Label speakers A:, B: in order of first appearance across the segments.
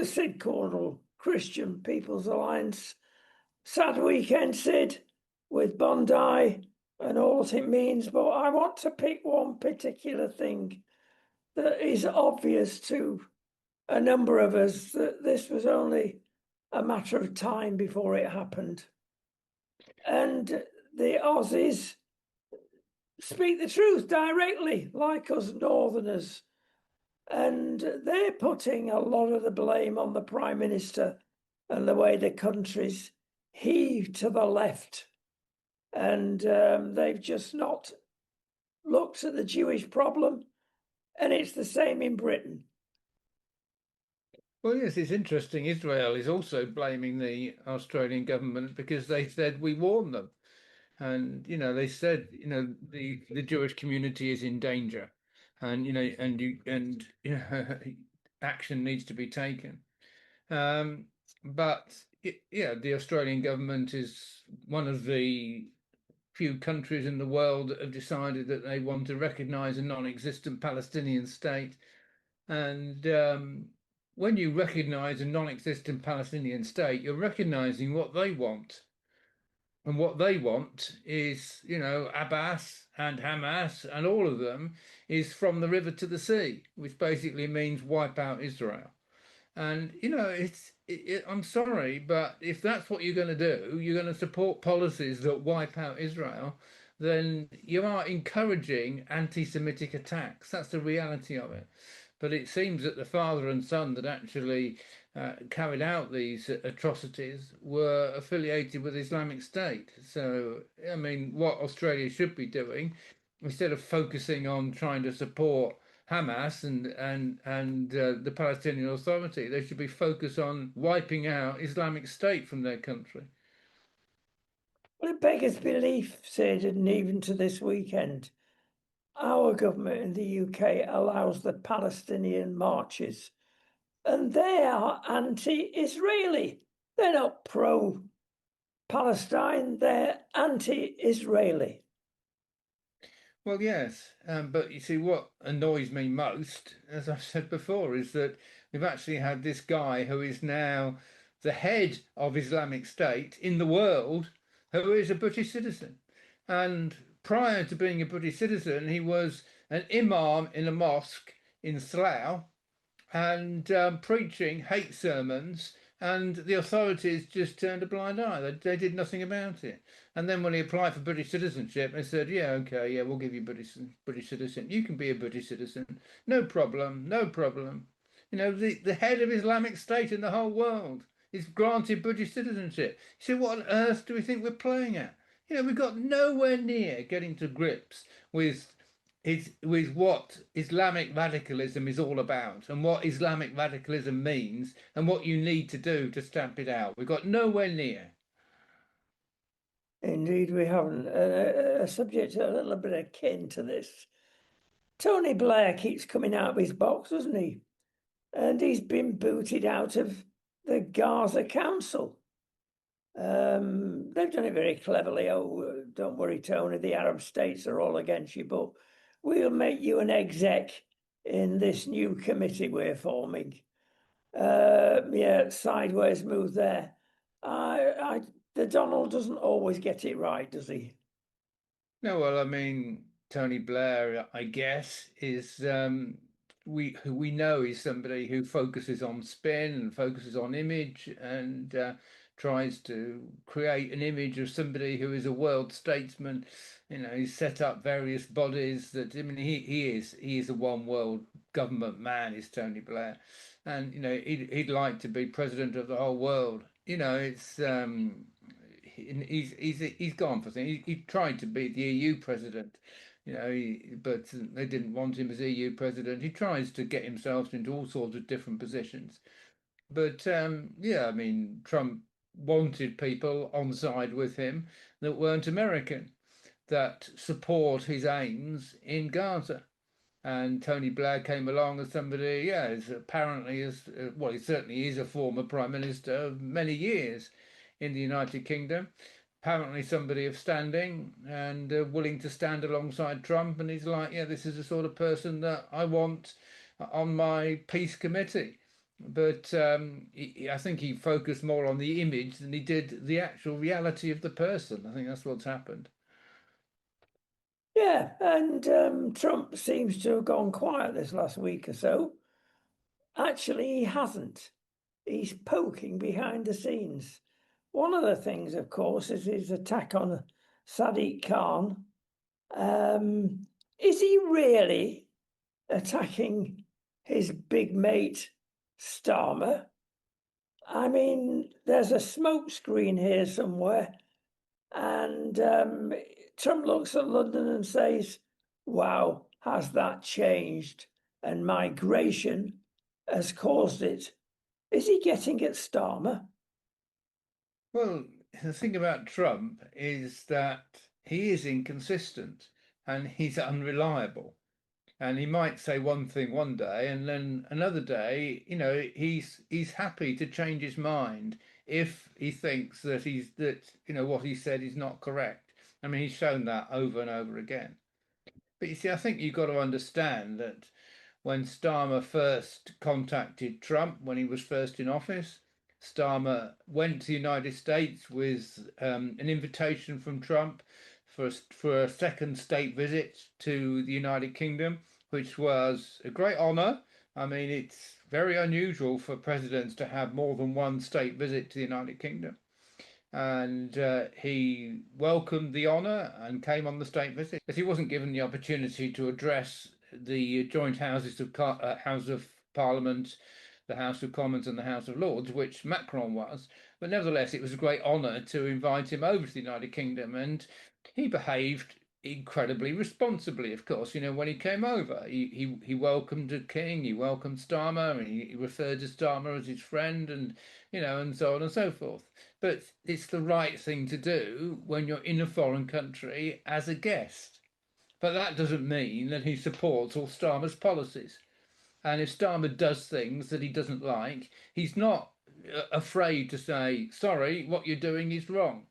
A: the Sid Cordle Christian People's Alliance. Sad weekend, Sid, with Bondi and all that it means, but I want to pick one particular thing that is obvious to a number of us, that this was only a matter of time before it happened. And the Aussies speak the truth directly, like us Northerners. And they're putting a lot of the blame on the Prime Minister and the way the country's heaved to the left. And they've just not looked at the Jewish problem. And it's the same in Britain.
B: Well, yes, it's interesting. Israel is also blaming the Australian government because they said we warned them. And, they said, the Jewish community is in danger and, action needs to be taken. But the Australian government is one of the few countries in the world that have decided that they want to recognize a non-existent Palestinian state. And when you recognize a non-existent Palestinian state, you're recognizing what they want. And what they want is, Abbas and Hamas and all of them is from the river to the sea, which basically means wipe out Israel. And, I'm sorry, but if that's what you're going to do, you're going to support policies that wipe out Israel, then you are encouraging anti-Semitic attacks. That's the reality of it. But it seems that the father and son that actually carried out these atrocities were affiliated with Islamic State. So, I mean, what Australia should be doing, instead of focusing on trying to support Hamas and the Palestinian Authority, they should be focused on wiping out Islamic State from their country.
A: Well, it beggars belief, Sid, and even to this weekend, our government in the UK allows the Palestinian marches, and they are anti-Israeli. They're not pro-Palestine, they're anti-Israeli.
B: Well, yes, but you see, what annoys me most, as I've said before, is that we've actually had this guy who is now the head of Islamic State in the world, who is a British citizen. And prior to being a British citizen, he was an imam in a mosque in Slough and preaching hate sermons, and the authorities just turned a blind eye. They did nothing about it. And then when he applied for British citizenship, they said, yeah, okay, yeah, we'll give you British citizen. You can be a British citizen. No problem, no problem. The head of Islamic State in the whole world is granted British citizenship. You say, what on earth do we think we're playing at? We've got nowhere near getting to grips with what Islamic radicalism is all about and what Islamic radicalism means and what you need to do to stamp it out. We've got nowhere near.
A: Indeed, we haven't. A subject a little bit akin to this. Tony Blair keeps coming out of his box, doesn't he? And he's been booted out of the Gaza Council. They've done it very cleverly. Oh, don't worry, Tony, the Arab states are all against you, but we'll make you an exec in this new committee we're forming. Yeah, sideways move there. The Donald doesn't always get it right, does he?
B: No, well, I mean, Tony Blair, I guess, is who we know is somebody who focuses on spin and focuses on image and tries to create an image of somebody who is a world statesman. He's set up various bodies that, I mean, he is a one world government man, is Tony Blair. And, he'd like to be president of the whole world. It's he's gone for things. He tried to be the EU president, but they didn't want him as EU president. He tries to get himself into all sorts of different positions. But yeah, I mean, Trump wanted people on side with him that weren't American, that support his aims in Gaza. And Tony Blair came along as somebody, yeah, well, he certainly is a former prime minister of many years in the United Kingdom. Apparently somebody of standing and willing to stand alongside Trump. And he's like, yeah, this is the sort of person that I want on my peace committee. but I think he focused more on the image than he did the actual reality of the person. I think that's what's happened.
A: Yeah, and Trump seems to have gone quiet this last week or so. Actually, he hasn't. He's poking behind the scenes. One of the things, of course, is his attack on Sadiq Khan. Is he really attacking his big mate Starmer? I mean, there's a smoke screen here somewhere, and Trump looks at London and says, "Wow, has that changed? And migration has caused it." Is he getting at Starmer?
B: Well, the thing about Trump is that he is inconsistent and he's unreliable. And he might say one thing one day, and then another day, he's happy to change his mind if he thinks that what he said is not correct. I mean, he's shown that over and over again. But you see, I think you've got to understand that when Starmer first contacted Trump when he was first in office, Starmer went to the United States with an invitation from Trump for a second state visit to the United Kingdom, which was a great honor. I mean, it's very unusual for presidents to have more than one state visit to the United Kingdom, and he welcomed the honour and came on the state visit. But he wasn't given the opportunity to address the joint houses of House of Parliament, the House of Commons, and the House of Lords, which Macron was. But nevertheless, it was a great honour to invite him over to the United Kingdom, and he behaved incredibly responsibly. Of course, when he came over, he welcomed the king, he welcomed Starmer, and he referred to Starmer as his friend, and so on and so forth. But it's the right thing to do when you're in a foreign country as a guest. But that doesn't mean that he supports all Starmer's policies. And if Starmer does things that he doesn't like, he's not afraid to say, sorry, what you're doing is wrong.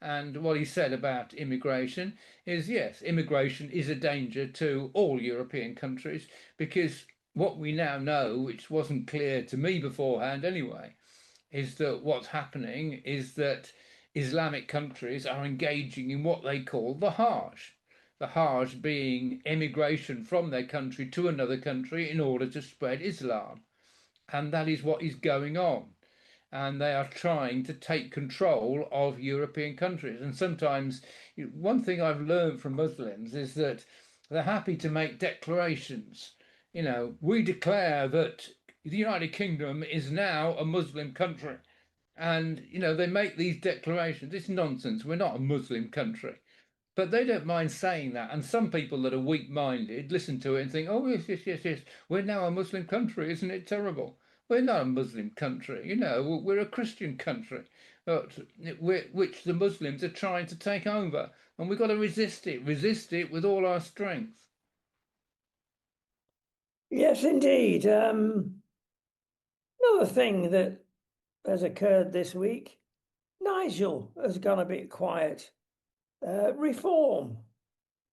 B: And what he said about immigration is yes, immigration is a danger to all European countries because what we now know, which wasn't clear to me beforehand anyway, is that what's happening is that Islamic countries are engaging in what they call the Hajj. The Hajj being emigration from their country to another country in order to spread Islam. And that is what is going on. And they are trying to take control of European countries. And sometimes, one thing I've learned from Muslims is that they're happy to make declarations. We declare that the United Kingdom is now a Muslim country. And, they make these declarations. It's nonsense. We're not a Muslim country. But they don't mind saying that. And some people that are weak minded listen to it and think, oh, yes, yes, yes, yes, we're now a Muslim country. Isn't it terrible? We're not a Muslim country. We're a Christian country, but which the Muslims are trying to take over. And we've got to resist it with all our strength.
A: Yes, indeed. Another thing that has occurred this week, Nigel has gone a bit quiet. Reform.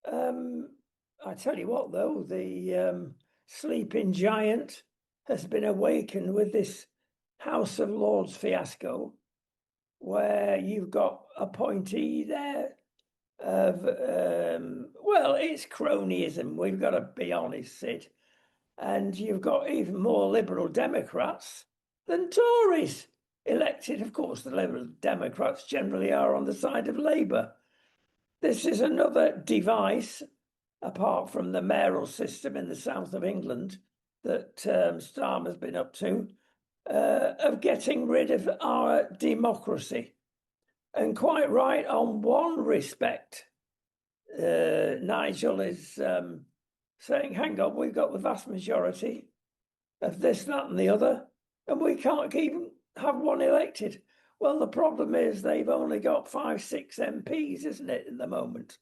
A: I tell you what, though, the sleeping giant has been awakened with this House of Lords fiasco, where you've got appointee there of, well, it's cronyism. We've got to be honest, Sid. And you've got even more Liberal Democrats than Tories elected. Of course, the Liberal Democrats generally are on the side of Labour. This is another device, apart from the mayoral system in the south of England, that Starmer's been up to, of getting rid of our democracy. And quite right on one respect. Nigel is saying, hang on, we've got the vast majority of this, that, and the other, and we can't even have one elected. Well, the problem is they've only got 5, 6 MPs, isn't it, at the moment?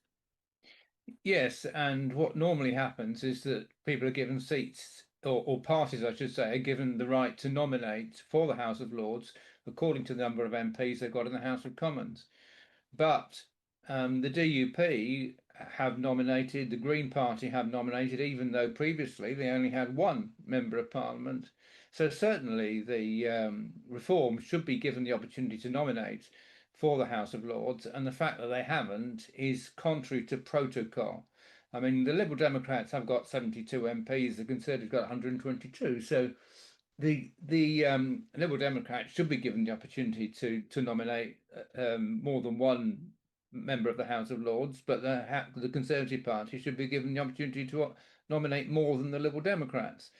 B: Yes, and what normally happens is that people are given seats, or parties, I should say, are given the right to nominate for the House of Lords according to the number of MPs they've got in the House of Commons. But the DUP have nominated, the Green Party have nominated, even though previously they only had one member of Parliament. So certainly the Reform should be given the opportunity to nominate for the House of Lords, and the fact that they haven't is contrary to protocol. I mean, the Liberal Democrats have got 72 MPs, the Conservatives got 122. So the Liberal Democrats should be given the opportunity to nominate more than one member of the House of Lords, but the Conservative Party should be given the opportunity to nominate more than the Liberal Democrats.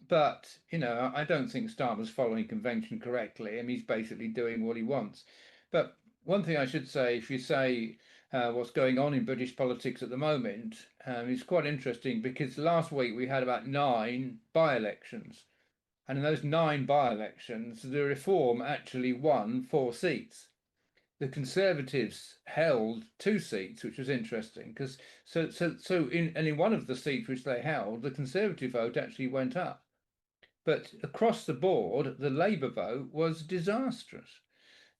B: But I don't think Starmer's following convention correctly, and he's basically doing what he wants. But one thing I should say, if you say what's going on in British politics at the moment, is quite interesting because last week we had about 9 by-elections. And in those 9 by-elections, the Reform actually won 4 seats. The Conservatives held 2 seats, which was interesting because in one of the seats which they held, the Conservative vote actually went up. But across the board, the Labour vote was disastrous.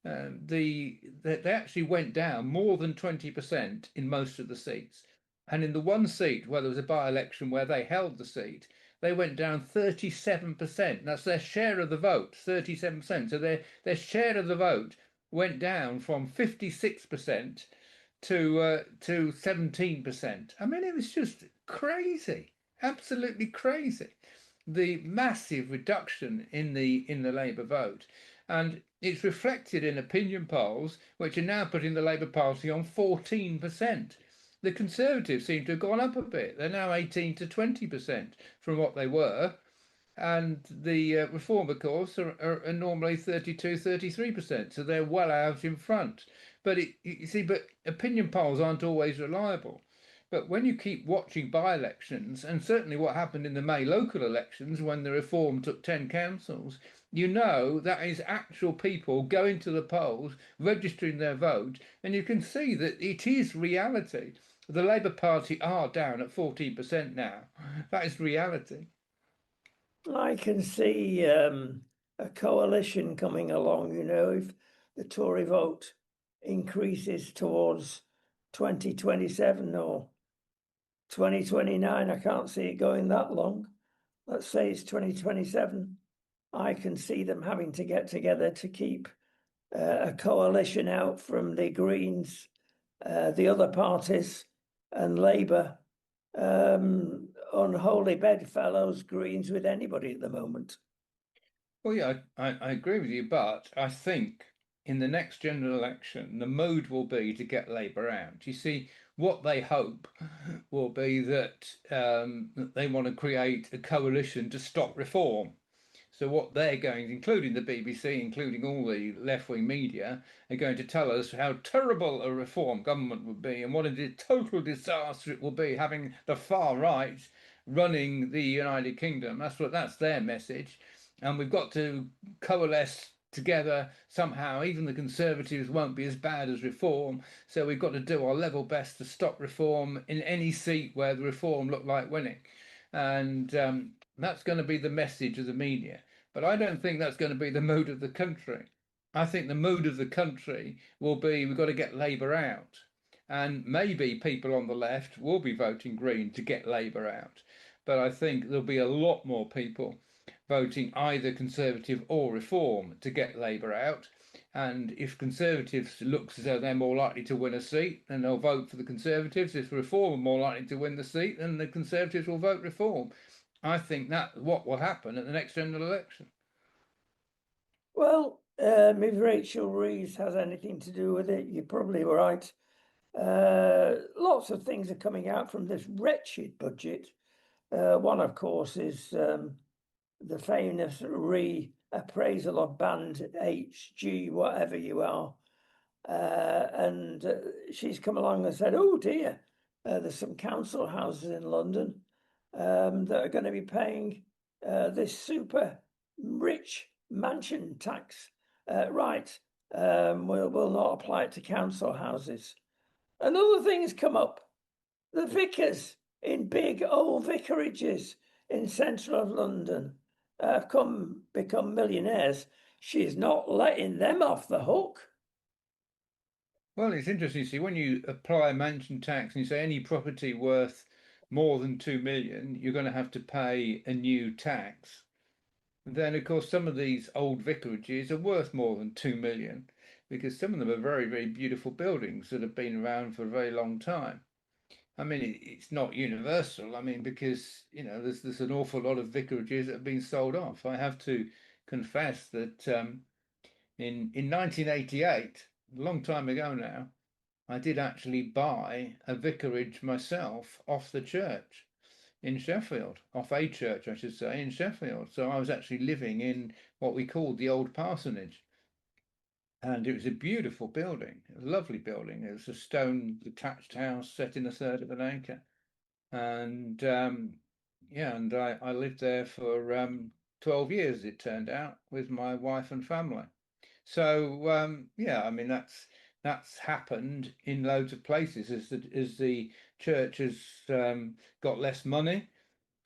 B: They actually went down more than 20% in most of the seats. And in the one seat where there was a by-election where they held the seat, they went down 37%. That's their share of the vote, 37%. So their share of the vote went down from 56% to 17%. I mean, it was just crazy, absolutely crazy. The massive reduction in the Labour vote. And it's reflected in opinion polls, which are now putting the Labour Party on 14%. The Conservatives seem to have gone up a bit. They're now 18 to 20% from what they were. And the Reform, of course, are normally 32, 33%. So they're well out in front. But you see, but opinion polls aren't always reliable. But when you keep watching by-elections, and certainly what happened in the May local elections when the Reform took 10 councils, you know that is actual people going to the polls, registering their vote, and you can see that it is reality. The Labour Party are down at 14% now. That is reality.
A: I can see a coalition coming along, if the Tory vote increases towards 2027 or 2029. I can't see it going that long. Let's say it's 2027. I can see them having to get together to keep a coalition out from the Greens, the other parties, and Labour. Unholy bedfellows, Greens with anybody at the moment.
B: Well, yeah, I agree with you, but I think in the next general election, the mode will be to get Labour out. You see, what they hope will be that they want to create a coalition to stop reform. So what they're going, including the BBC, including all the left-wing media, are going to tell us how terrible a reform government would be and what a total disaster it will be having the far right running the United Kingdom. That's their message. And we've got to coalesce together somehow. Even the Conservatives won't be as bad as Reform. So we've got to do our level best to stop Reform in any seat where the Reform look like winning. And that's going to be the message of the media. But I don't think that's going to be the mood of the country. I think the mood of the country will be we've got to get Labour out. And maybe people on the left will be voting Green to get Labour out. But I think there'll be a lot more people voting either Conservative or Reform to get Labour out. And if Conservatives looks as though they're more likely to win a seat, then they'll vote for the Conservatives. If Reform are more likely to win the seat, then the Conservatives will vote Reform. I think that what will happen at the next general election.
A: Well, if Rachel Reeves has anything to do with it, you're probably right. Lots of things are coming out from this wretched budget. One, of course, is the famous reappraisal of band HG, whatever you are. And she's come along and said, oh dear, there's some council houses in London that are going to be paying this super rich mansion tax. Right, we'll not apply it to council houses. And other things come up. The vicars in big old vicarages in central of London have become millionaires. She's not letting them off the hook.
B: Well, it's interesting. See, when you apply a mansion tax and you say any property worth more than 2 million, you're going to have to pay a new tax. then of course some of these old vicarages are worth more than 2 million, because some of them are very, very beautiful buildings that have been around for a very long time. I mean, it's not universal. I mean, because there's an awful lot of vicarages that have been sold off. I have to confess that in 1988, a long time ago now, I did actually buy a vicarage myself off the church in Sheffield, off a church, I should say, in Sheffield. So I was actually living in what we called the old parsonage. And it was a beautiful building, a lovely building. It was a stone detached house set in a third of an acre. And yeah, and I lived there for 12 years, it turned out, with my wife and family. So yeah, I mean that's happened in loads of places as the church has got less money.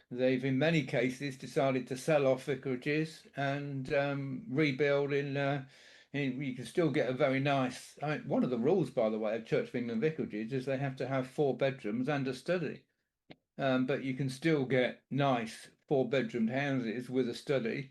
B: They've in many cases decided to sell off vicarages and rebuild in. You can still get a very nice. I mean, one of the rules, by the way, of Church of England vicarages is they have to have 4 bedrooms and a study. But you can still get nice 4 bedroom houses with a study,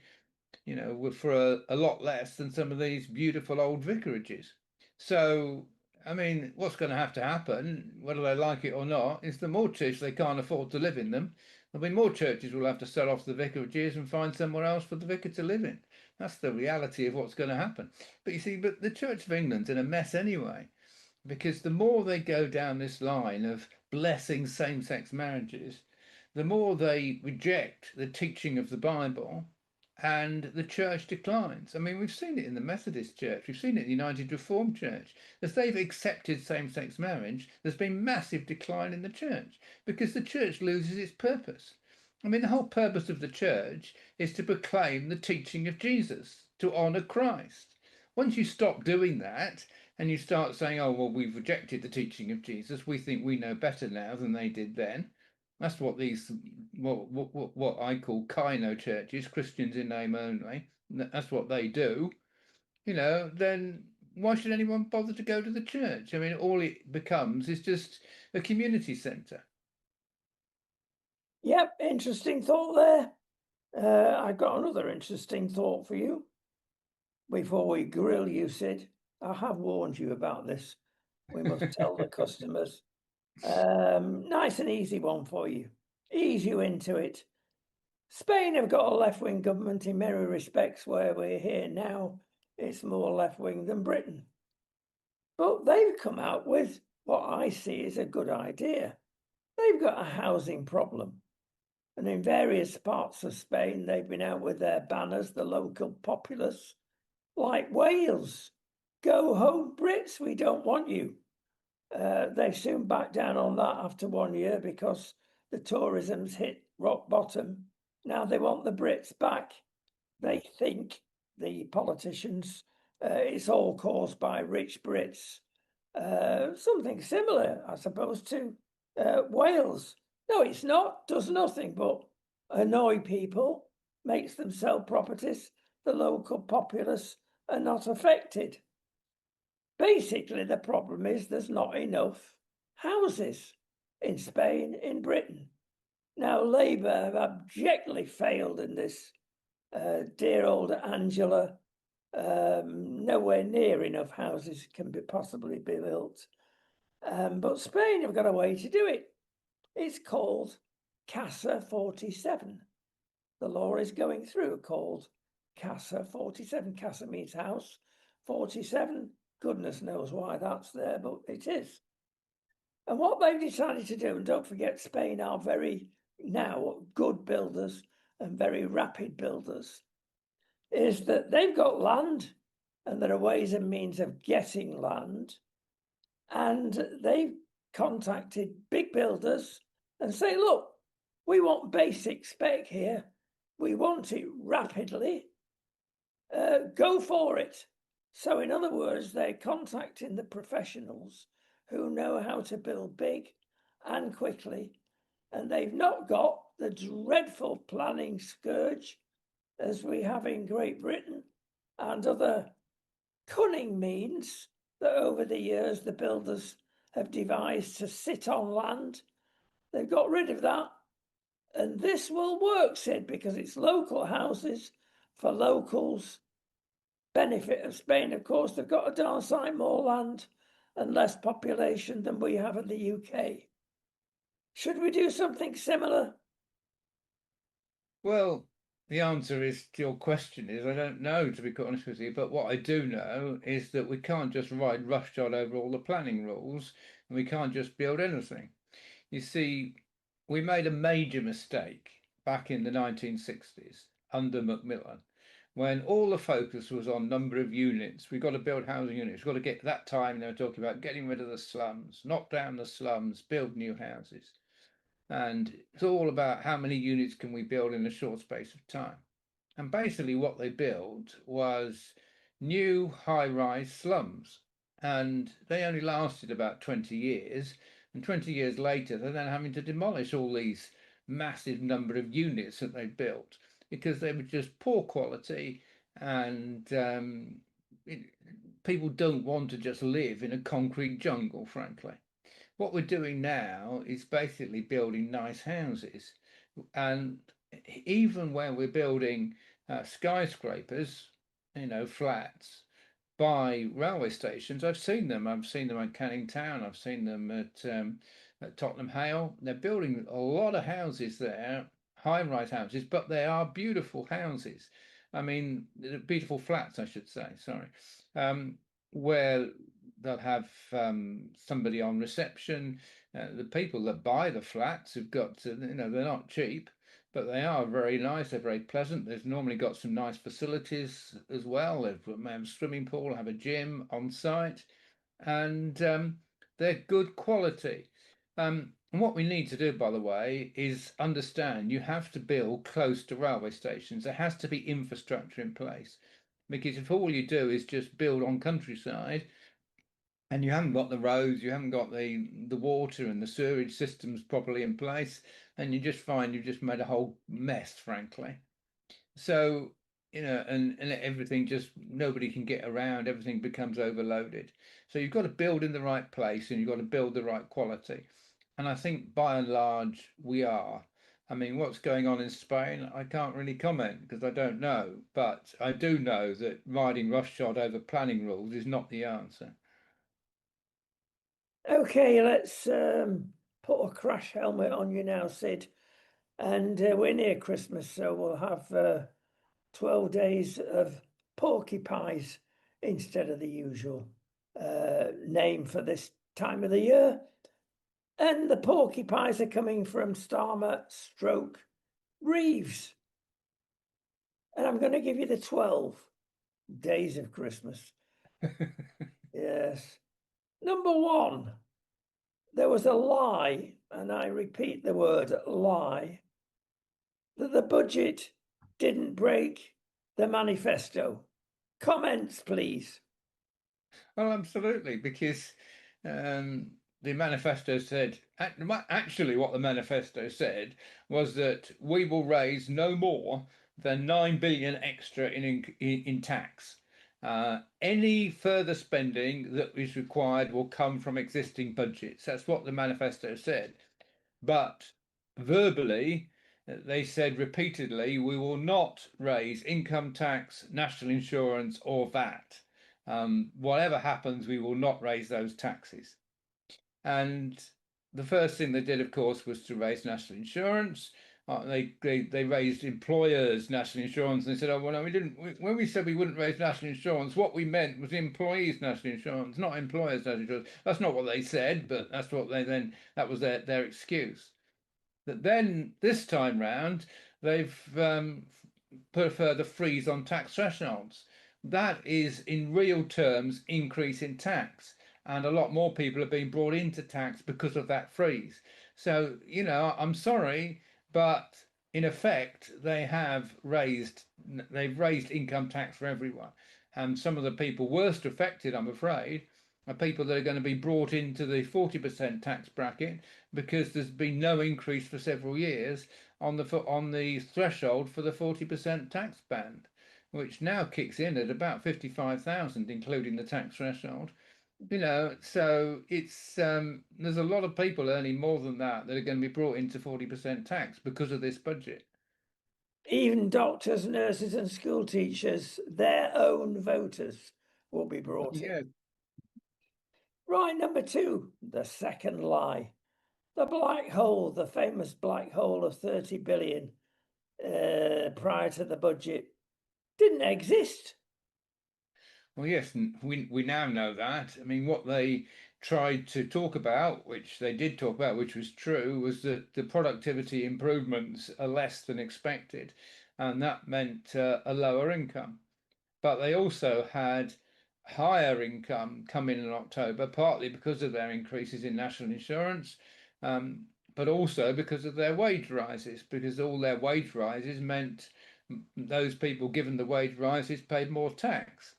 B: for a lot less than some of these beautiful old vicarages. So, I mean, what's going to have to happen, whether they like it or not, is the more churches they can't afford to live in them, there'll be more churches will have to sell off the vicarages and find somewhere else for the vicar to live in. That's the reality of what's going to happen. But you see, but the Church of England's in a mess anyway, because the more they go down this line of blessing same-sex marriages, the more they reject the teaching of the Bible, and the church declines. I mean, we've seen it in the Methodist Church, we've seen it in the United Reformed Church. As they've accepted same-sex marriage, there's been massive decline in the church because the church loses its purpose. I mean, the whole purpose of the church is to proclaim the teaching of Jesus, to honor Christ. Once you stop doing that, and you start saying, oh, well, we've rejected the teaching of Jesus, we think we know better now than they did then. That's what these, what I call Kino churches, Christians in name only, that's what they do, then why should anyone bother to go to the church? I mean, all it becomes is just a community centre.
A: Yep, interesting thought there. I've got another interesting thought for you. Before we grill you, Sid, I have warned you about this. We must tell the customers. Nice and easy one for you. Ease you into it. Spain have got a left-wing government in many respects. Where we're here now, it's more left-wing than Britain. But they've come out with what I see is a good idea. They've got a housing problem. And in various parts of Spain, they've been out with their banners, the local populace, like Wales. Go home, Brits, we don't want you. They soon backed down on that after 1 year because the tourism's hit rock bottom. Now they want the Brits back. They think, the politicians, it's all caused by rich Brits. Something similar, I suppose, to Wales. No, it's not, does nothing but annoy people, makes them sell properties. The local populace are not affected. Basically, the problem is there's not enough houses in Spain, in Britain. Now, Labour have abjectly failed in this. Dear old Angela, nowhere near enough houses can possibly be built. But Spain have got a way to do it. It's called Casa 47. The law is going through called Casa 47. Casa means house. 47, goodness knows why that's there, but it is. And what they've decided to do, and don't forget, Spain are very now good builders and very rapid builders, is that they've got land and there are ways and means of getting land. And they've contacted big builders and say, look, we want basic spec here. We want it rapidly. Go for it. So in other words, they're contacting the professionals who know how to build big and quickly. And they've not got the dreadful planning scourge as we have in Great Britain and other cunning means that over the years the builders have devised to sit on land. They've got rid of that. And this will work, Sid, because it's local houses for locals. Benefit of Spain, of course, they've got a darn sight more land and less population than we have in the UK. Should we do something similar?
B: Well, the answer is to your question is I don't know, to be quite honest with you. But what I do know is that we can't just ride roughshod over all the planning rules, and we can't just build anything. You see, we made a major mistake back in the 1960s under Macmillan, when all the focus was on number of units. We've got to build housing units. We've got to get that time they were talking about getting rid of the slums, knock down the slums, build new houses. And it's all about how many units can we build in a short space of time. And basically what they built was new high-rise slums. And they only lasted about 20 years. And 20 years later, they're then having to demolish all these massive number of units that they built because they were just poor quality and people don't want to just live in a concrete jungle, frankly. What we're doing now is basically building nice houses. And even when we're building skyscrapers, flats by railway stations, I've seen them. I've seen them at Canning Town. I've seen them at Tottenham Hale. They're building a lot of houses there, high-rise houses, but they are beautiful houses. I mean, beautiful flats, I should say. Sorry, where they'll have somebody on reception. The people that buy the flats have got to, they're not cheap, but they are very nice. They're very pleasant. They've normally got some nice facilities as well. They've have a swimming pool, have a gym on site, and they're good quality. And what we need to do, by the way, is understand you have to build close to railway stations. There has to be infrastructure in place. Because if all you do is just build on countryside, and you haven't got the roads, you haven't got the water and the sewerage systems properly in place, and you just find you've just made a whole mess, frankly. So, and everything just nobody can get around, everything becomes overloaded. So you've got to build in the right place and you've got to build the right quality. And I think by and large we are. I mean, what's going on in Spain, I can't really comment because I don't know, but I do know that riding roughshod over planning rules is not the answer.
A: Okay, let's put a crash helmet on you now, Sid. And we're near Christmas, so we'll have 12 days of porky pies instead of the usual name for this time of the year. And the porky pies are coming from Starmer stroke Reeves. And I'm going to give you the 12 days of Christmas. Yes. Number one, there was a lie, and I repeat the word lie, that the budget didn't break the manifesto. Comments, please.
B: Oh, absolutely, because the manifesto said, actually, what the manifesto said was that we will raise no more than 9 billion extra in tax. Any further spending that is required will come from existing budgets. That's what the manifesto said. But verbally, they said repeatedly, we will not raise income tax, national insurance, or VAT. Whatever happens, we will not raise those taxes. And the first thing they did, of course, was to raise national insurance. They raised employers' national insurance, and they said, "Oh well, no, we didn't. When we said we wouldn't raise national insurance, what we meant was employees' national insurance, not employers' national insurance." That's not what they said, but that's what that was their excuse. That then this time round they've put a further freeze on tax thresholds. That is, in real terms, increase in tax, and a lot more people are being brought into tax because of that freeze. So, I'm sorry, but in effect, they've raised income tax for everyone. And some of the people worst affected, I'm afraid, are people that are going to be brought into the 40% tax bracket because there's been no increase for several years on the threshold for the 40% tax band, which now kicks in at about 55,000, including the tax threshold. So it's there's a lot of people earning more than that are going to be brought into 40% tax because of this budget.
A: even doctors, nurses, and school teachers, their own voters will be brought in.
B: Yeah.
A: Right, number two, the second lie. The black hole, the famous black hole of 30 billion prior to the budget, didn't exist.
B: Well, yes, we now know that. I mean, what they tried to talk about, which they did talk about, which was true, was that the productivity improvements are less than expected, and that meant a lower income. But they also had higher income come in October, partly because of their increases in national insurance, but also because of their wage rises, because all their wage rises meant those people given the wage rises paid more tax.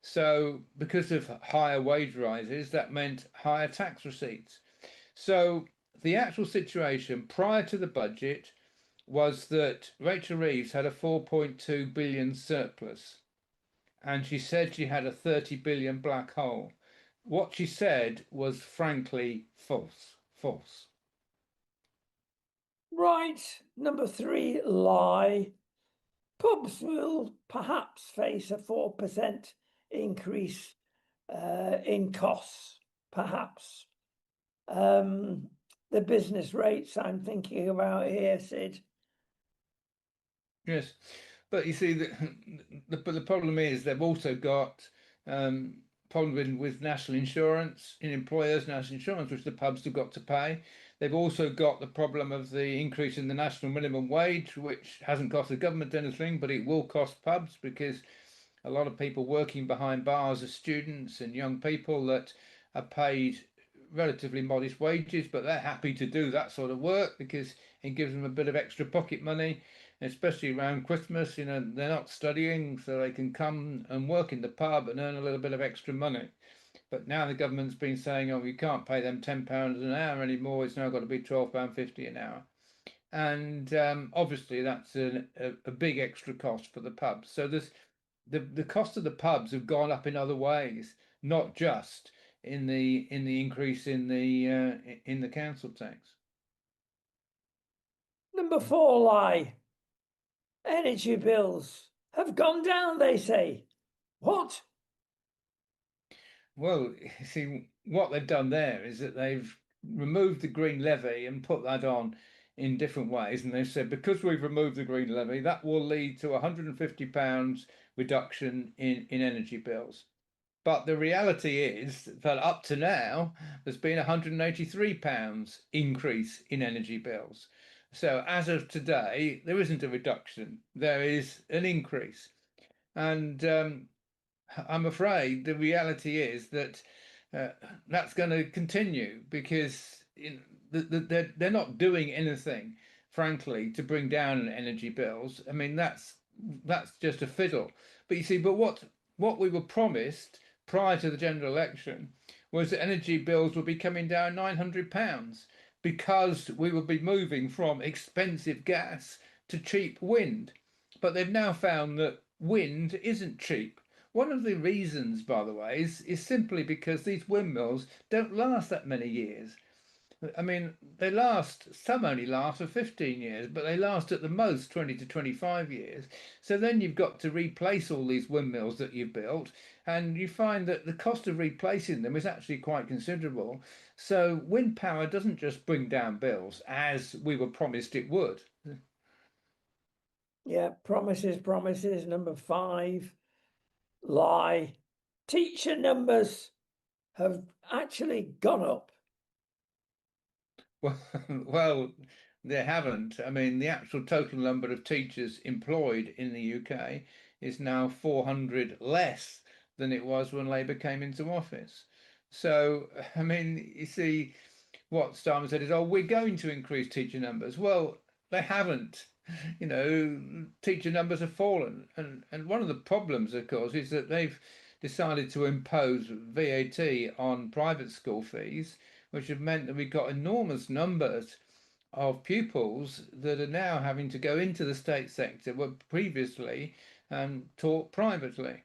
B: So, because of higher wage rises, that meant higher tax receipts. So, the actual situation prior to the budget was that Rachel Reeves had a 4.2 billion surplus, and she said she had a 30 billion black hole. What she said was frankly false. False.
A: Right, number three, lie. Pubs will perhaps face a 4% increase in costs, perhaps. The business rates I'm thinking about here, Sid.
B: Yes, but you see, the problem is they've also got problem with national insurance in employers' national insurance, which the pubs have got to pay. They've also got the problem of the increase in the national minimum wage, which hasn't cost the government anything, but it will cost pubs because a lot of people working behind bars are students and young people that are paid relatively modest wages, but they're happy to do that sort of work because it gives them a bit of extra pocket money, especially around Christmas. You know, they're not studying, so they can come and work in the pub and earn a little bit of extra money. But now the government's been saying, oh, you can't pay them £10 an hour anymore. It's now got to be £12.50 an hour. And obviously that's a big extra cost for the pubs. So there's the cost of the pubs have gone up in other ways, not just in the increase in the council tax.
A: Number four, lie. Energy bills have gone down, they say. What?
B: Well, see, what they've done there is that they've removed the green levy and put that on in different ways. And they've said because we've removed the green levy, that will lead to £150 reduction in energy bills. But the reality is that up to now, there's been £183 increase in energy bills. So as of today, there isn't a reduction, there is an increase. And I'm afraid the reality is that uh, that's going to continue because they're not doing anything, frankly, to bring down energy bills. I mean, that's just a fiddle. But you see, but what we were promised prior to the general election was that energy bills would be coming down £900 because we would be moving from expensive gas to cheap wind. But they've now found that wind isn't cheap. One of the reasons, by the way, is simply because these windmills don't last that many years. I mean, some only last for 15 years, but they last at the most 20 to 25 years. So then you've got to replace all these windmills that you've built, and you find that the cost of replacing them is actually quite considerable. So wind power doesn't just bring down bills as we were promised it would.
A: Yeah, promises, promises. Number five, lie. Teacher numbers have actually gone up.
B: Well, well, they haven't. I mean, the actual total number of teachers employed in the UK is now 400 less than it was when Labour came into office. So, I mean, you see, what Starmer said is, oh, we're going to increase teacher numbers. Well, they haven't. You know, teacher numbers have fallen. And one of the problems, of course, is that they've decided to impose VAT on private school fees, which have meant that we've got enormous numbers of pupils that are now having to go into the state sector were previously taught privately,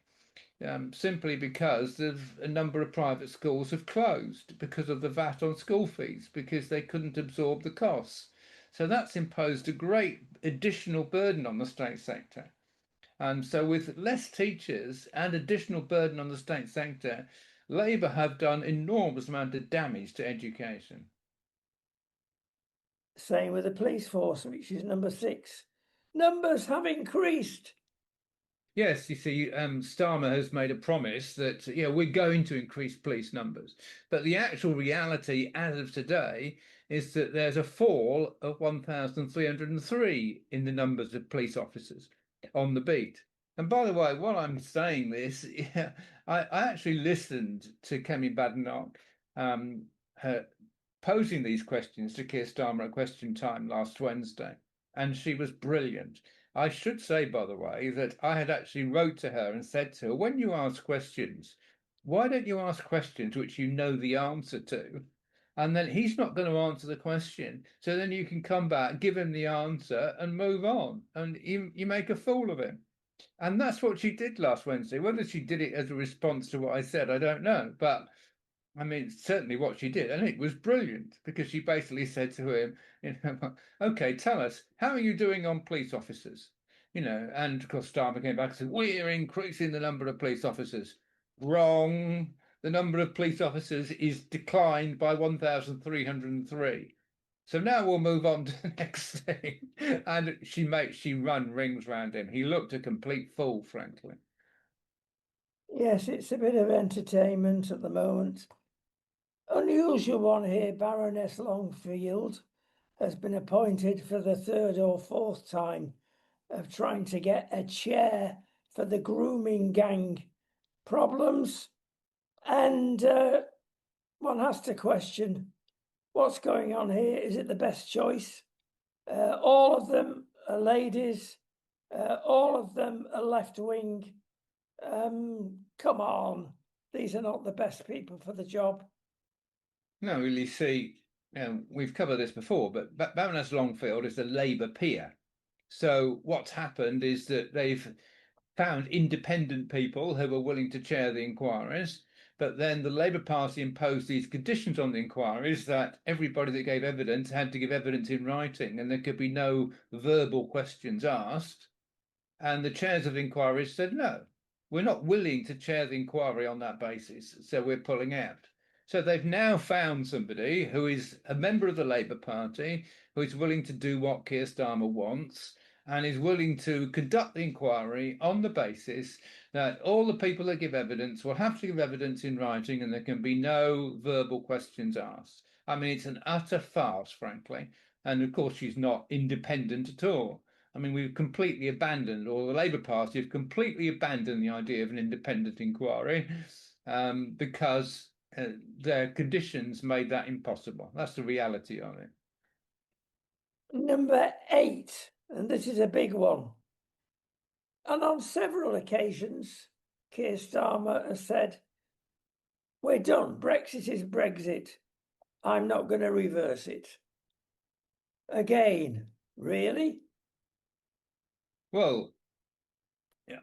B: simply because a number of private schools have closed because of the VAT on school fees, because they couldn't absorb the costs. So that's imposed a great additional burden on the state sector. And so, with less teachers and additional burden on the state sector, Labour have done enormous amount of damage to education.
A: Same with the police force, which is number 6. Numbers have increased.
B: Yes, you see, Starmer has made a promise that we're going to increase police numbers, but the actual reality as of today is that there's a fall of 1,303 in the numbers of police officers on the beat. And by the way, while I'm saying this, I actually listened to Kemi Badenoch posing these questions to Keir Starmer at Question Time last Wednesday, and she was brilliant. I should say, by the way, that I had actually wrote to her and said to her, when you ask questions, why don't you ask questions which you know the answer to? And then he's not going to answer the question. So then you can come back, give him the answer and move on. And you make a fool of him. And that's what she did last Wednesday. Whether she did it as a response to what I said, I don't know. But I mean, certainly what she did, and it was brilliant because she basically said to him, "Okay, tell us, how are you doing on police officers?" And of course, Starmer came back and said, "We're increasing the number of police officers." Wrong. The number of police officers is declined by 1,303. So now we'll move on to the next thing. And she run rings round him. He looked a complete fool, frankly.
A: Yes, it's a bit of entertainment at the moment. Unusual one here, Baroness Longfield has been appointed for the 3rd or 4th time of trying to get a chair for the grooming gang problems. And one has to question what's going on here. Is it the best choice? All of them are ladies. All of them are left wing. Come on. These are not the best people for the job.
B: No, really see, we've covered this before, but Baroness Longfield is a Labour peer. So what's happened is that they've found independent people who were willing to chair the inquiries, but then the Labour Party imposed these conditions on the inquiries that everybody that gave evidence had to give evidence in writing and there could be no verbal questions asked. And the chairs of inquiries said, no, we're not willing to chair the inquiry on that basis, so we're pulling out. So they've now found somebody who is a member of the Labour Party, who is willing to do what Keir Starmer wants, and is willing to conduct the inquiry on the basis that all the people that give evidence will have to give evidence in writing and there can be no verbal questions asked. I mean, it's an utter farce, frankly. And of course, she's not independent at all. I mean, we've completely abandoned, or the Labour Party have completely abandoned the idea of an independent inquiry because their conditions made that impossible. That's the reality of it.
A: Number 8, and this is a big one. And on several occasions, Keir Starmer has said, we're done. Brexit is Brexit. I'm not going to reverse it. Again, really?
B: Well,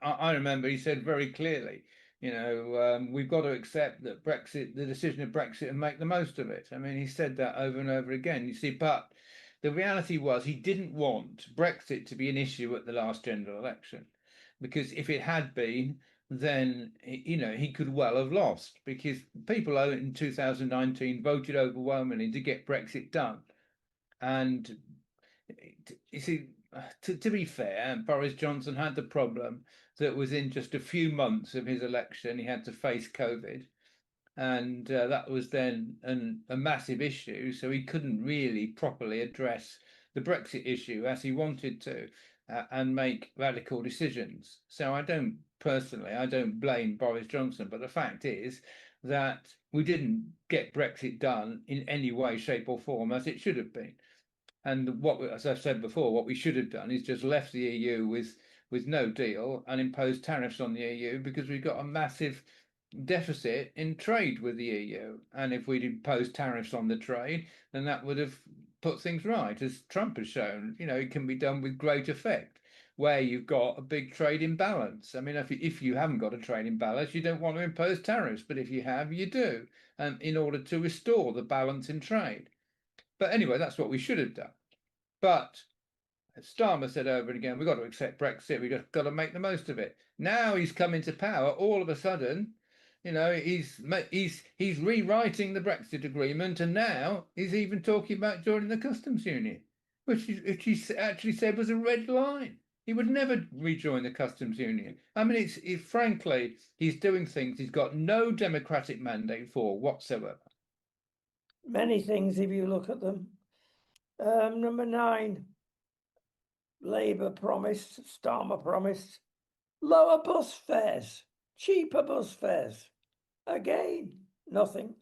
B: I remember he said very clearly, we've got to accept that Brexit, the decision of Brexit, and make the most of it. I mean, he said that over and over again. You see, but the reality was he didn't want Brexit to be an issue at the last general election, because if it had been, then he could well have lost, because people in 2019 voted overwhelmingly to get Brexit done, and you see, to be fair, Boris Johnson had the problem that within just a few months of his election, he had to face COVID. And that was then a massive issue. So he couldn't really properly address the Brexit issue as he wanted to and make radical decisions. So I don't blame Boris Johnson. But the fact is that we didn't get Brexit done in any way, shape, or form as it should have been. And as I've said before, what we should have done is just left the EU with no deal and imposed tariffs on the EU because we've got a massive deficit in trade with the EU. And if we'd imposed tariffs on the trade, then that would have put things right, as Trump has shown. It can be done with great effect where you've got a big trade imbalance. I mean, if you haven't got a trade imbalance, you don't want to impose tariffs, but if you have, you do, in order to restore the balance in trade. But anyway, that's what we should have done. But as Starmer said over and again, we've got to accept Brexit. We've got to make the most of it. Now he's come into power. All of a sudden, he's rewriting the Brexit agreement, and now he's even talking about joining the customs union, which he actually said was a red line. He would never rejoin the customs union. I mean, frankly, he's doing things he's got no democratic mandate for whatsoever.
A: Many things, if you look at them. Number 9, Labour promised, Starmer promised, lower bus fares, cheaper bus fares. Again, nothing.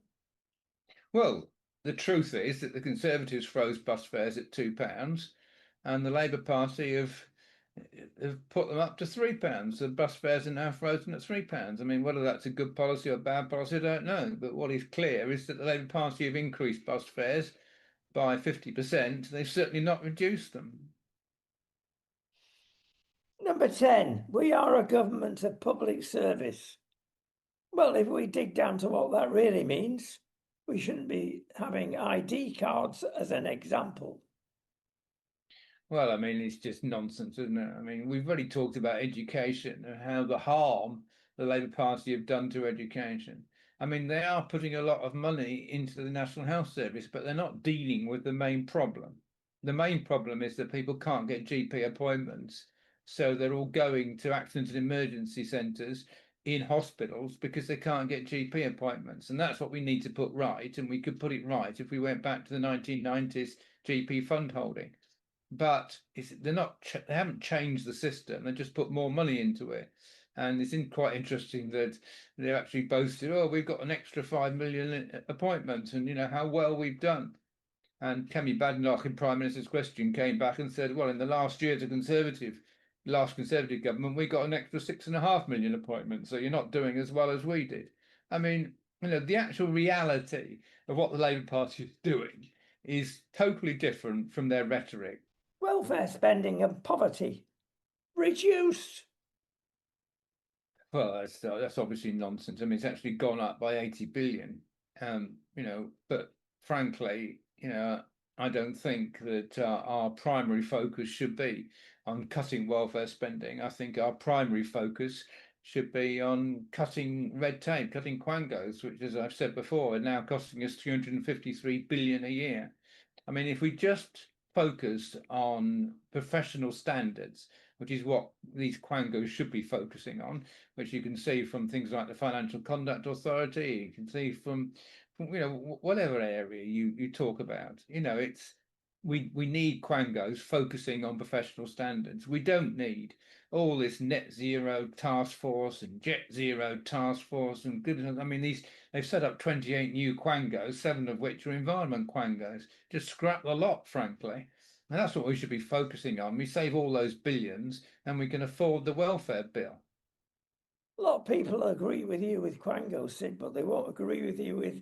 B: Well, the truth is that the Conservatives froze bus fares at £2, and the Labour Party have put them up to £3. The bus fares are now frozen at £3. I mean, whether that's a good policy or bad policy, I don't know. But what is clear is that the Labour Party have increased bus fares by 50%. They've certainly not reduced them.
A: Number 10, we are a government of public service. Well, if we dig down to what that really means, we shouldn't be having ID cards as an example.
B: Well, I mean, it's just nonsense, isn't it? I mean, we've already talked about education and how the harm the Labour Party have done to education. I mean, they are putting a lot of money into the National Health Service, but they're not dealing with the main problem. The main problem is that people can't get GP appointments, so they're all going to accident and emergency centres in hospitals because they can't get GP appointments. And that's what we need to put right. And we could put it right if we went back to the 1990s GP fund holding. But they haven't changed the system. They just put more money into it. And it's quite interesting that they're actually boasted, oh, we've got an extra 5 million appointments, and how well we've done. And Kemi Badenoch in Prime Minister's question came back and said, well, in the last year, last Conservative government, we got an extra 6.5 million appointments. So you're not doing as well as we did. I mean, the actual reality of what the Labour Party is doing is totally different from their rhetoric.
A: Welfare spending and poverty reduced.
B: Well, that's obviously nonsense. I mean, it's actually gone up by 80 billion. But frankly, I don't think that our primary focus should be on cutting welfare spending. I think our primary focus should be on cutting red tape, cutting quangos, which, as I've said before, are now costing us 253 billion a year. I mean, if we just focused on professional standards, which is what these quangos should be focusing on, which you can see from things like the Financial Conduct Authority, you can see from whatever area you talk about. We need quangos focusing on professional standards. We don't need all this net zero task force and jet zero task force and goodness. I mean, they've set up 28 new quangos, 7 of which are environment quangos. Just scrap the lot, frankly. And that's what we should be focusing on. We save all those billions and we can afford the welfare bill.
A: A lot of people agree with you with Quango, Sid, but they won't agree with you with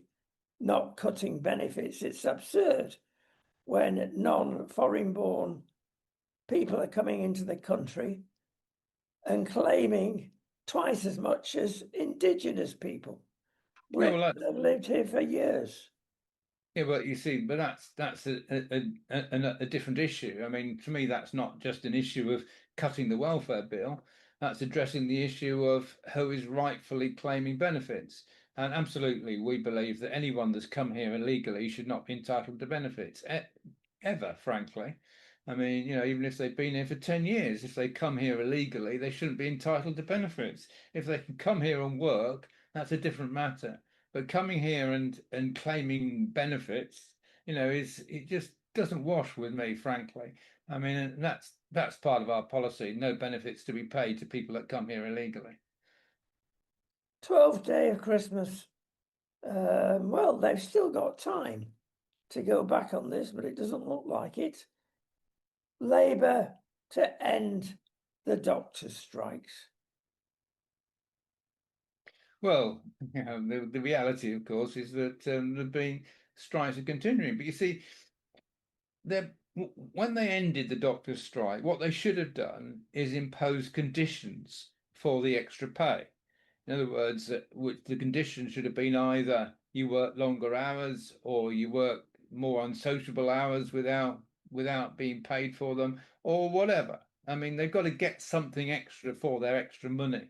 A: not cutting benefits. It's absurd when non-foreign born people are coming into the country and claiming twice as much as indigenous people. Brits have lived here for years.
B: Yeah, but you see, but that's a different issue. I mean, to me, that's not just an issue of cutting the welfare bill. That's addressing the issue of who is rightfully claiming benefits. And absolutely, we believe that anyone that's come here illegally should not be entitled to benefits ever, frankly. I mean, even if they've been here for 10 years, if they come here illegally, they shouldn't be entitled to benefits. If they can come here and work, that's a different matter. But coming here and claiming benefits, it just doesn't wash with me, frankly. I mean, that's part of our policy. No benefits to be paid to people that come here illegally.
A: 12th day of Christmas. Well, they've still got time to go back on this, but it doesn't look like it. Labour to end the doctors' strikes.
B: Well, the reality, of course, is that strikes are continuing. But you see, when they ended the doctors' strike, what they should have done is impose conditions for the extra pay. In other words, the conditions should have been either you work longer hours or you work more unsociable hours without without being paid for them or whatever. I mean, they've got to get something extra for their extra money.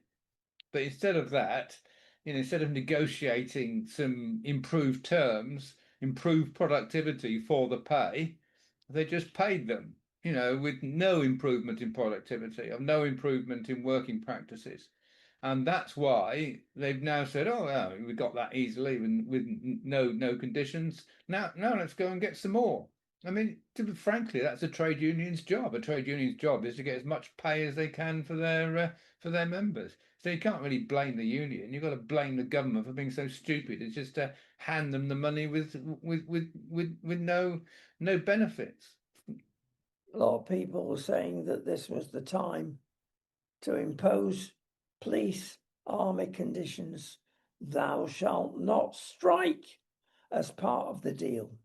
B: But instead of that, instead of negotiating some improved terms, improved productivity for the pay, they just paid them, with no improvement in productivity, of no improvement in working practices. And that's why they've now said, "Oh, yeah, we got that easily with no conditions. Now let's go and get some more." I mean, to be frankly, that's a trade union's job. A trade union's job is to get as much pay as they can for their members. So you can't really blame the union. You've got to blame the government for being so stupid. It's just to hand them the money with no benefits.
A: A lot of people were saying that this was the time to impose police army conditions. Thou shalt not strike as part of the deal.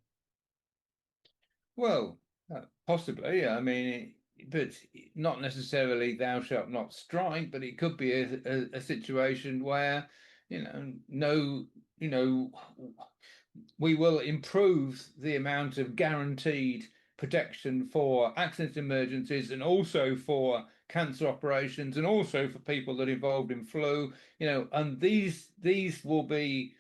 B: Well, possibly. I mean, but not necessarily thou shalt not strike, but it could be a situation where, no, we will improve the amount of guaranteed protection for accident emergencies and also for cancer operations and also for people that are involved in flu, and these will be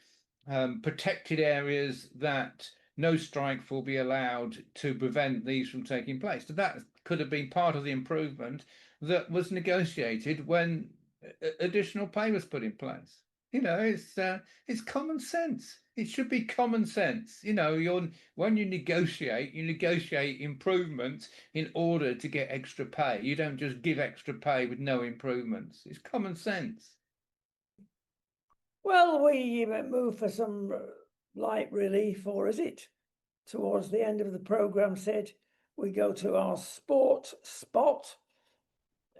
B: protected areas that no strike will be allowed to prevent these from taking place. So that could have been part of the improvement that was negotiated when additional pay was put in place. It's common sense. It should be common sense. When you negotiate improvements in order to get extra pay. You don't just give extra pay with no improvements. It's common sense.
A: Well, we move for some light relief, or is it? Towards the end of the programme, Sid, we go to our sport spot,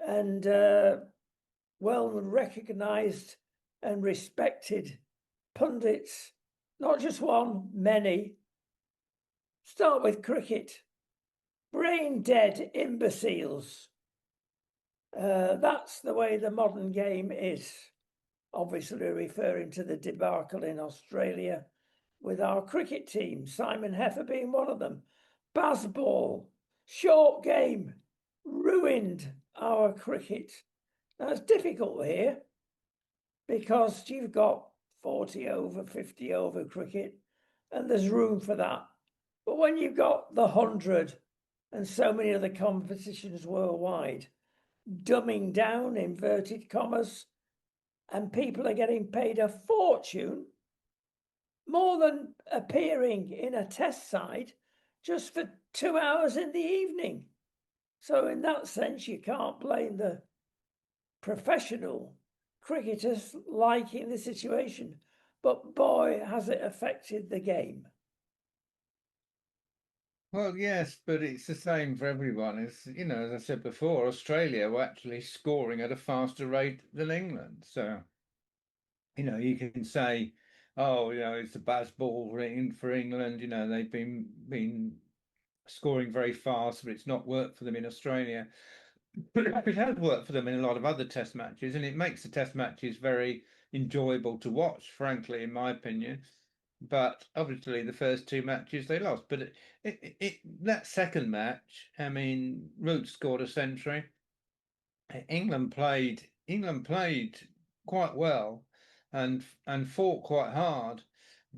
A: and well recognised and respected pundits, not just one, many. Start with cricket. Brain dead imbeciles. That's the way the modern game is. Obviously referring to the debacle in Australia with our cricket team, Simon Heffer being one of them. Bazball, short game, ruined our cricket. Now it's difficult here because you've got 40 over, 50 over cricket, and there's room for that. But when you've got the 100 and so many other competitions worldwide, dumbing down, inverted commas, and people are getting paid a fortune, more than appearing in a test side, just for 2 hours in the evening. So in that sense, you can't blame the professional cricketers liking the situation, but boy, has it affected the game.
B: Well, yes, but it's the same for everyone. As I said before, Australia were actually scoring at a faster rate than England. So, you can say, oh, it's a Bazball for England. They've been scoring very fast, but it's not worked for them in Australia. But it has worked for them in a lot of other test matches, and it makes the test matches very enjoyable to watch, frankly, in my opinion. But obviously, the first two matches they lost. But that second match, I mean, Root scored a century. England played quite well, and fought quite hard,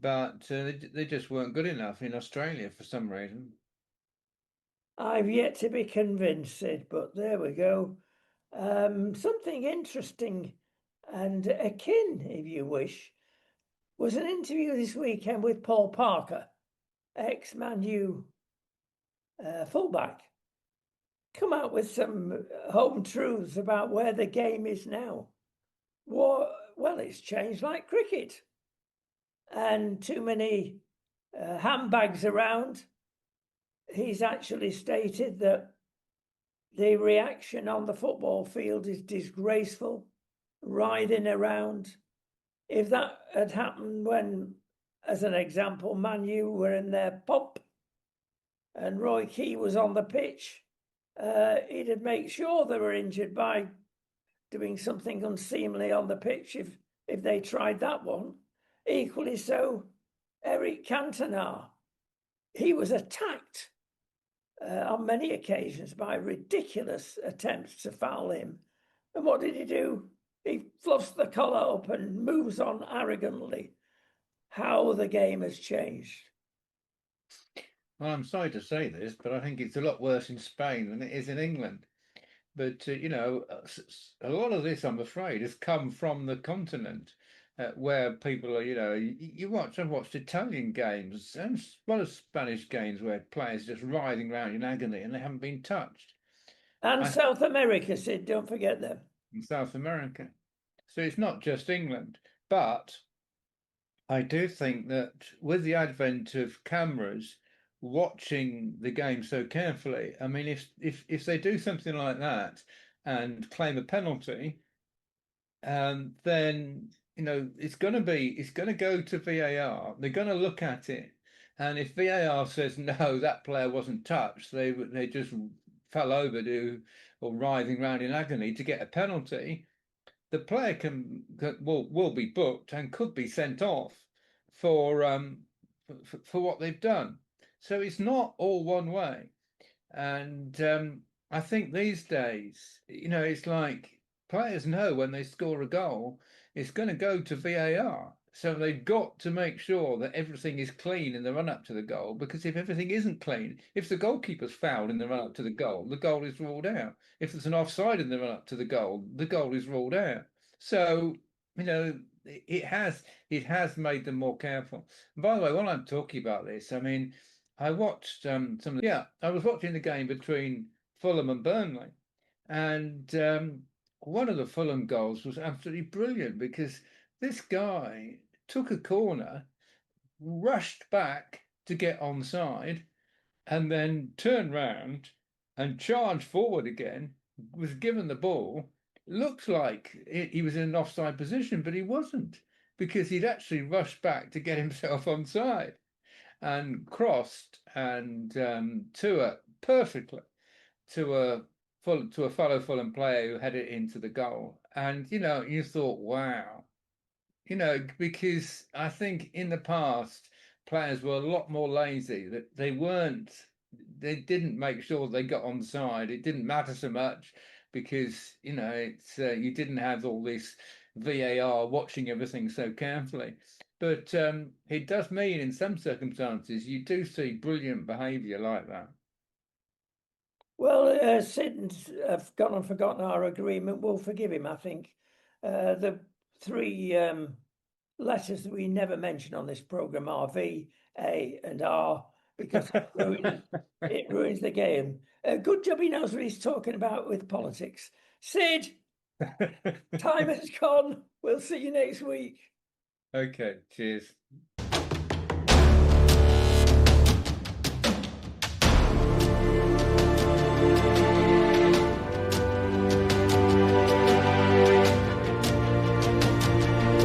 B: but they just weren't good enough in Australia for some reason.
A: I've yet to be convinced, Sid, but there we go. Something interesting and akin, if you wish, was an interview this weekend with Paul Parker, ex-Man U fullback. Come out with some home truths about where the game is now. Well, it's changed like cricket, and too many handbags around. He's actually stated that the reaction on the football field is disgraceful, writhing around. If that had happened when, as an example, Man U were in their pump and Roy Keane was on the pitch, he'd make sure they were injured by doing something unseemly on the pitch if they tried that one. Equally so, Eric Cantona, he was attacked on many occasions by ridiculous attempts to foul him. And what did he do? He fluffs the collar up and moves on arrogantly. How the game has changed.
B: Well, I'm sorry to say this, but I think it's a lot worse in Spain than it is in England. But a lot of this, I'm afraid, has come from the continent, where people are. I've watched Italian games and as well as Spanish games where players just writhing around in agony and they haven't been touched.
A: And South America, Sid, don't forget them.
B: In South America, so it's not just England, but I do think that with the advent of cameras watching the game so carefully, I mean, if they do something like that and claim a penalty, then it's going to go to VAR. They're going to look at it, and if VAR says no, that player wasn't touched, they just fell over or writhing around in agony to get a penalty, the player will be booked and could be sent off for what they've done. So it's not all one way. And I think these days, it's like players know when they score a goal, it's going to go to VAR. So they've got to make sure that everything is clean in the run up to the goal, because if everything isn't clean, if the goalkeeper's fouled in the run up to the goal is ruled out. If there's an offside in the run up to the goal is ruled out. So, it has made them more careful. And by the way, while I'm talking about this, I mean, I watched I was watching the game between Fulham and Burnley, and one of the Fulham goals was absolutely brilliant because this guy took a corner, rushed back to get onside, and then turned round and charged forward again, was given the ball. Looked like he was in an offside position, but he wasn't, because he'd actually rushed back to get himself onside and crossed and to it perfectly to a fellow Fulham player who headed it into the goal. And you thought, wow, because I think in the past players were a lot more lazy, that they didn't make sure they got onside. It didn't matter so much because it's you didn't have all this VAR watching everything so carefully. But it does mean in some circumstances you do see brilliant behaviour like that.
A: Well, Sid have gone and forgotten our agreement. We'll forgive him, I think. The three letters that we never mention on this program are V, A, and R, because it ruins the game. Good job he knows what he's talking about with politics. Sid, time has gone. We'll see you next week.
B: Okay, cheers.